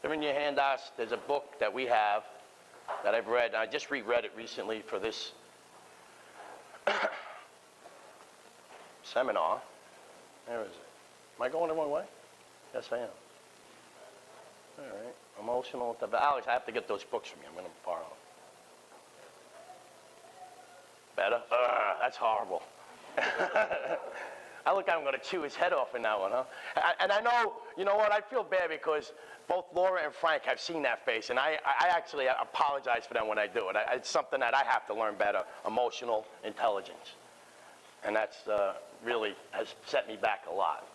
There in your handouts, there's a book that we have that I've read. I just reread it recently for this seminar. Where is it? Am I going the wrong way? Yes, I am. All right. Emotional. Alex, I have to get those books from you. I'm going to borrow them. Better? That's horrible. I look like I'm going to chew his head off in that one, huh? And I know, you know what, I feel bad because both Laura and Frank have seen that face, and I actually apologize for them when I do it. It's something that I have to learn better, emotional intelligence. And that's really has set me back a lot.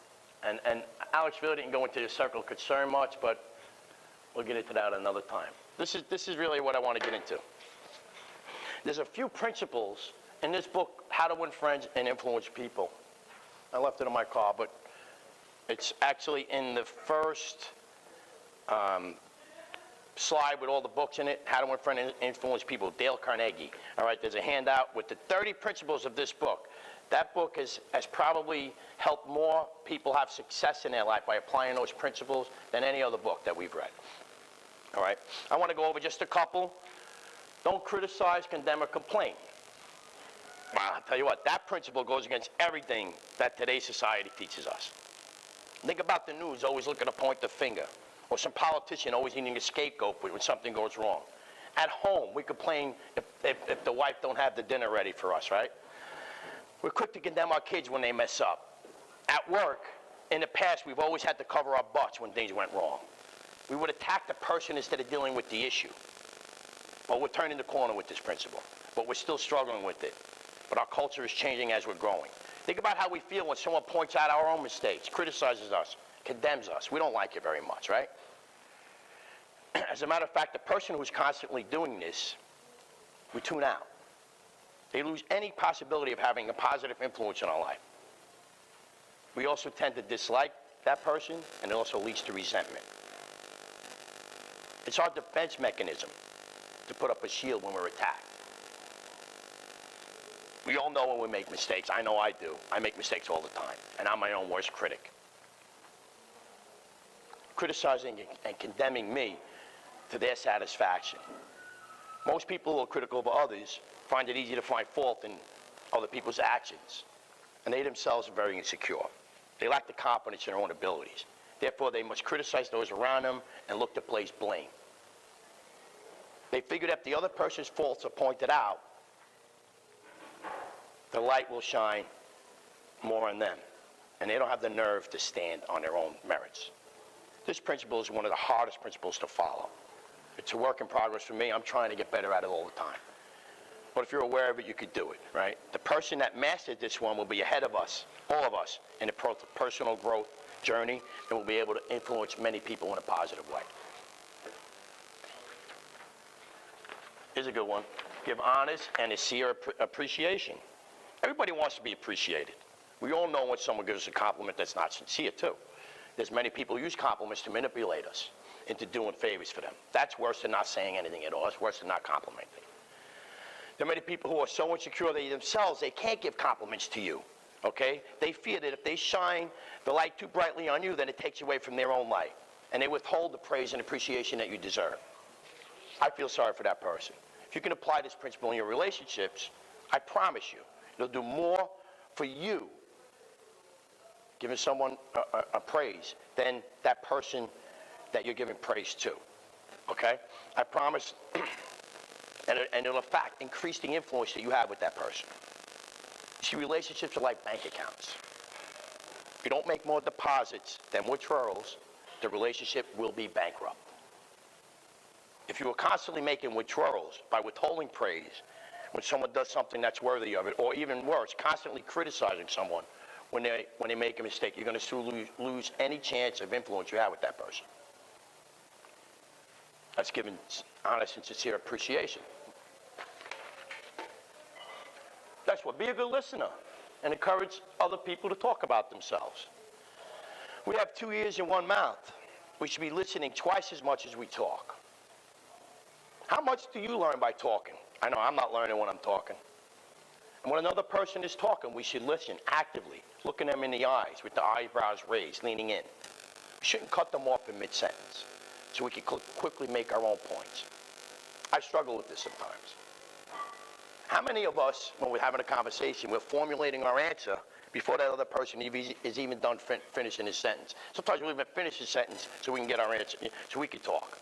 And Alex really didn't go into your circle of concern much, but we'll get into that another time. This is really what I want to get into. There's a few principles in this book, How to Win Friends and Influence People. I left it in my car, but it's actually in the first slide with all the books in it, How to Win Friends and Influence People, Dale Carnegie. All right, there's a handout with the 30 principles of this book. That book has probably helped more people have success in their life by applying those principles than any other book that we've read. All right, I want to go over just a couple. Don't criticize, condemn, or complain. Well, I'll tell you what, that principle goes against everything that today's society teaches us. Think about the news always looking to point the finger, or some politician always needing a scapegoat when something goes wrong. At home, we complain if the wife don't have the dinner ready for us, right? We're quick to condemn our kids when they mess up. At work, in the past, we've always had to cover our butts when things went wrong. We would attack the person instead of dealing with the issue. Well, we're turning the corner with this principle, but we're still struggling with it. But our culture is changing as we're growing. Think about how we feel when someone points out our own mistakes, criticizes us, condemns us. We don't like it very much, right? As a matter of fact, the person who's constantly doing this, we tune out. They lose any possibility of having a positive influence in our life. We also tend to dislike that person, and it also leads to resentment. It's our defense mechanism to put up a shield when we're attacked. We all know when we make mistakes. I know I do. I make mistakes all the time, and I'm my own worst critic. Criticizing and condemning me to their satisfaction. Most people who are critical of others find it easy to find fault in other people's actions, and they themselves are very insecure. They lack the confidence in their own abilities. Therefore, they must criticize those around them and look to place blame. They figure that if the other person's faults are pointed out, the light will shine more on them, and they don't have the nerve to stand on their own merits. This principle is one of the hardest principles to follow. It's a work in progress for me. I'm trying to get better at it all the time. But if you're aware of it, you could do it, right? The person that mastered this one will be ahead of us, all of us, in a personal growth journey, and will be able to influence many people in a positive way. Here's a good one. Give honest and sincere appreciation. Everybody wants to be appreciated. We all know when someone gives us a compliment that's not sincere, too. There's many people who use compliments to manipulate us into doing favors for them. That's worse than not saying anything at all. It's worse than not complimenting. There are many people who are so insecure they themselves, they can't give compliments to you, okay? They fear that if they shine the light too brightly on you, then it takes away from their own light. And they withhold the praise and appreciation that you deserve. I feel sorry for that person. If you can apply this principle in your relationships, I promise you, it'll do more for you giving someone a praise than that person that you're giving praise to, okay? I promise, and it'll affect, increase the influence that you have with that person. You see, relationships are like bank accounts. If you don't make more deposits than withdrawals, the relationship will be bankrupt. If you are constantly making withdrawals by withholding praise when someone does something that's worthy of it, or even worse, constantly criticizing someone when they make a mistake, you're going to lose any chance of influence you have with that person. That's giving honest and sincere appreciation. That's what, be a good listener and encourage other people to talk about themselves. We have 2 ears and 1 mouth. We should be listening twice as much as we talk. How much do you learn by talking? I know I'm not learning when I'm talking. And when another person is talking, we should listen actively, looking them in the eyes with the eyebrows raised, leaning in. We shouldn't cut them off in mid-sentence. so we can quickly make our own points. I struggle with this sometimes. How many of us, when we're having a conversation, we're formulating our answer before that other person is even done finishing his sentence? Sometimes we'll even finish his sentence so we can get our answer, so we can talk.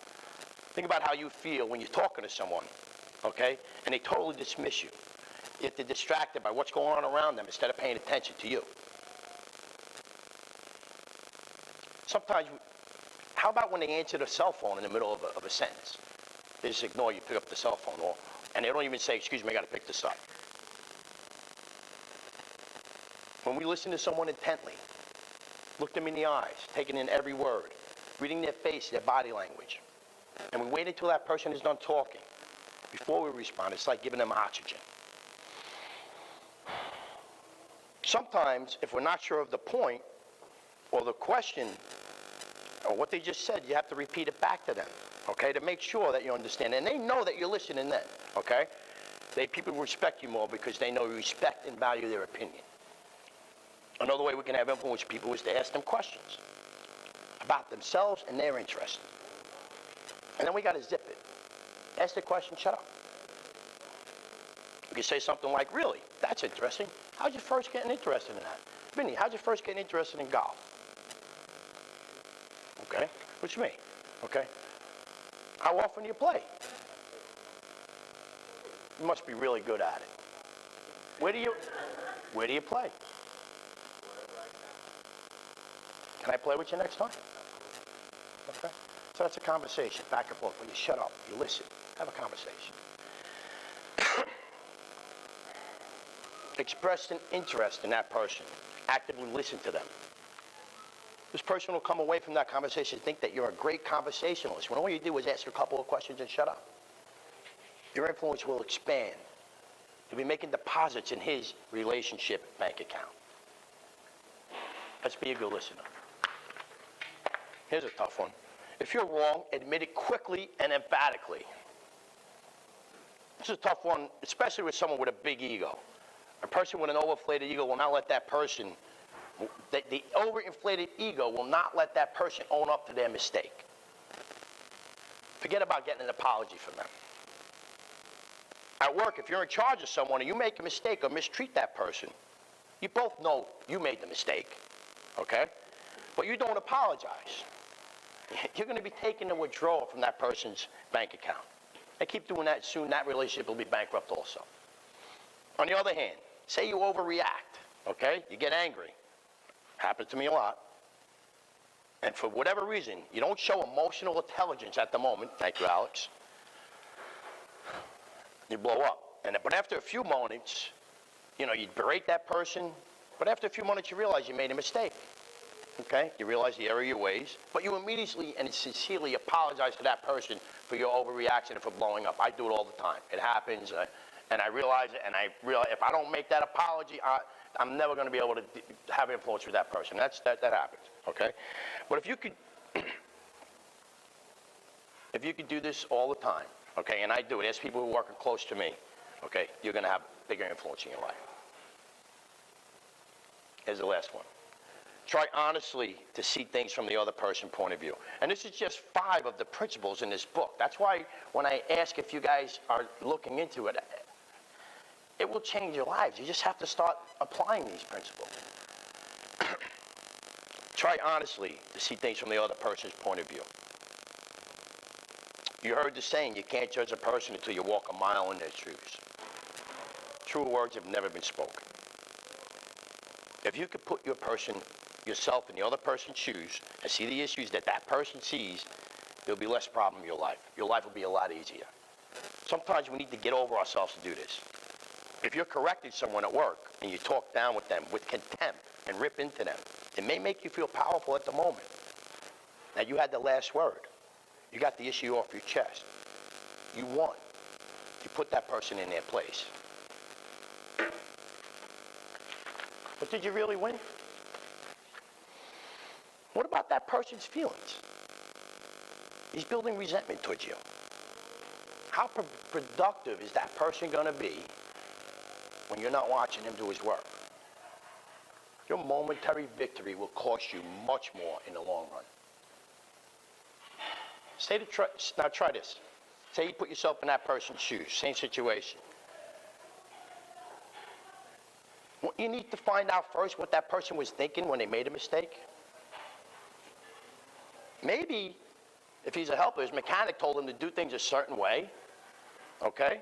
Think about how you feel when you're talking to someone, okay, and they totally dismiss you. If they're distracted by what's going on around them instead of paying attention to you. Sometimes, how about when they answer the cell phone in the middle of a sentence? They just ignore you, pick up the cell phone, and they don't even say, excuse me, I got to pick this up. When we listen to someone intently, look them in the eyes, taking in every word, reading their face, their body language, and we wait until that person is done talking before we respond, it's like giving them oxygen. Sometimes, if we're not sure of the point or the question or what they just said, you have to repeat it back to them, okay, to make sure that you understand. And they know that you're listening then, okay? People respect you more because they know you respect and value their opinion. Another way we can have influence people is to ask them questions about themselves and their interests. And then we got to zip it. Ask the question, shut up. You can say something like, really, that's interesting. How'd you first get interested in that? Vinny, how'd you first get interested in golf? Okay, what you mean? Okay. How often do you play? You must be really good at it. Where do you play? Can I play with you next time? Okay. So that's a conversation, back and forth. When you shut up, you listen, have a conversation. Express an interest in that person. Actively listen to them. This person will come away from that conversation and think that you're a great conversationalist when all you do is ask a couple of questions and shut up. Your influence will expand. You'll be making deposits in his relationship bank account. Let's be a good listener. Here's a tough one. If you're wrong, admit it quickly and emphatically. This is a tough one, especially with someone with a big ego. A person with an overinflated ego will not let that person, the overinflated ego will not let that person own up to their mistake. Forget about getting an apology from them. At work, if you're in charge of someone and you make a mistake or mistreat that person, you both know you made the mistake, okay? But you don't apologize. You're going to be taking a withdrawal from that person's bank account. And keep doing that, soon that relationship will be bankrupt also. On the other hand, say you overreact, okay? You get angry. Happens to me a lot. And for whatever reason, you don't show emotional intelligence at the moment. Thank you, Alex. You blow up. But after a few moments, you berate that person. But after a few moments, you realize you made a mistake. Okay? You realize the error of your ways. But you immediately and sincerely apologize to that person for your overreaction and for blowing up. I do it all the time. It happens. And I realize it, and I realize if I don't make that apology, I'm never going to be able to have influence with that person. That happens, okay? But if you could do this all the time, okay, and I do it, ask people who are working close to me, okay, you're going to have bigger influence in your life. Here's the last one. Try honestly to see things from the other person's point of view. And this is just 5 of the principles in this book. That's why when I ask if you guys are looking into it, it will change your lives. You just have to start applying these principles. Try honestly to see things from the other person's point of view. You heard the saying, you can't judge a person until you walk a mile in their shoes. Truer words have never been spoken. If you could put yourself in the other person's shoes and see the issues that person sees, there'll be less problem in your life. Your life will be a lot easier. Sometimes we need to get over ourselves to do this. If you're correcting someone at work and you talk down with them with contempt and rip into them, it may make you feel powerful at the moment. Now, you had the last word. You got the issue off your chest. You won. You put that person in their place. But did you really win? What about that person's feelings? He's building resentment towards you. How productive is that person going to be when you're not watching him do his work? Your momentary victory will cost you much more in the long run. Now try this. Say you put yourself in that person's shoes, same situation. Well, you need to find out first what that person was thinking when they made a mistake. Maybe if he's a helper, his mechanic told him to do things a certain way, okay?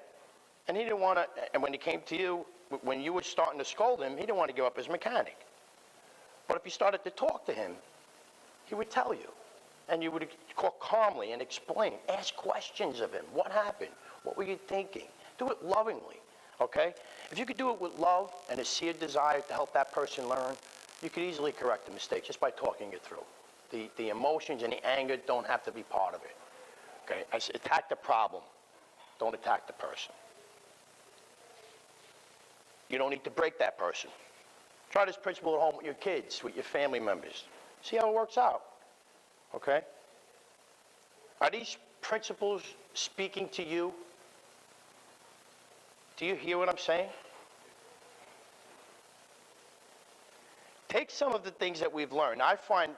And he didn't want to, and when he came to you, when you were starting to scold him, he didn't want to give up his mechanic. But if you started to talk to him, he would tell you. And you would talk calmly and explain. Ask questions of him. What happened? What were you thinking? Do it lovingly, okay? If you could do it with love and a sincere desire to help that person learn, you could easily correct the mistake just by talking it through. The emotions and the anger don't have to be part of it, okay? Attack the problem. Don't attack the person. You don't need to break that person. Try this principle at home with your kids, with your family members. See how it works out, okay? Are these principles speaking to you? Do you hear what I'm saying? Take some of the things that we've learned. I find,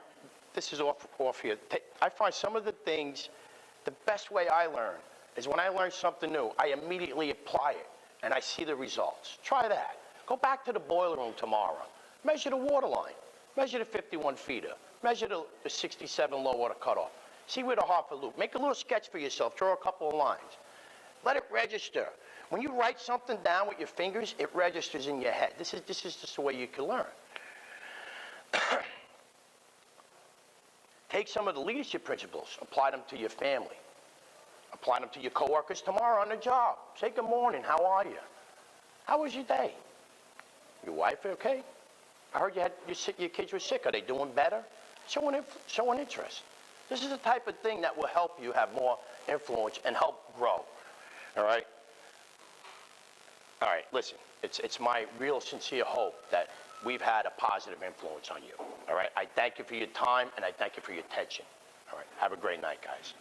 this is off here, I find some of the things, the best way I learn is when I learn something new, I immediately apply it, and I see the results. Try that. Go back to the boiler room tomorrow. Measure the water line. Measure the 51 feeder. Measure the 67 low water cutoff. See where the Hartford loop. Make a little sketch for yourself. Draw a couple of lines. Let it register. When you write something down with your fingers, it registers in your head. This is just the way you can learn. Take some of the leadership principles. Apply them to your family. Apply them to your coworkers tomorrow on the job. Say good morning. How are you? How was your day? Your wife okay? I heard your kids were sick. Are they doing better? Show an interest. This is the type of thing that will help you have more influence and help grow. All right? All right, listen. It's my real sincere hope that we've had a positive influence on you. All right? I thank you for your time, and I thank you for your attention. All right? Have a great night, guys.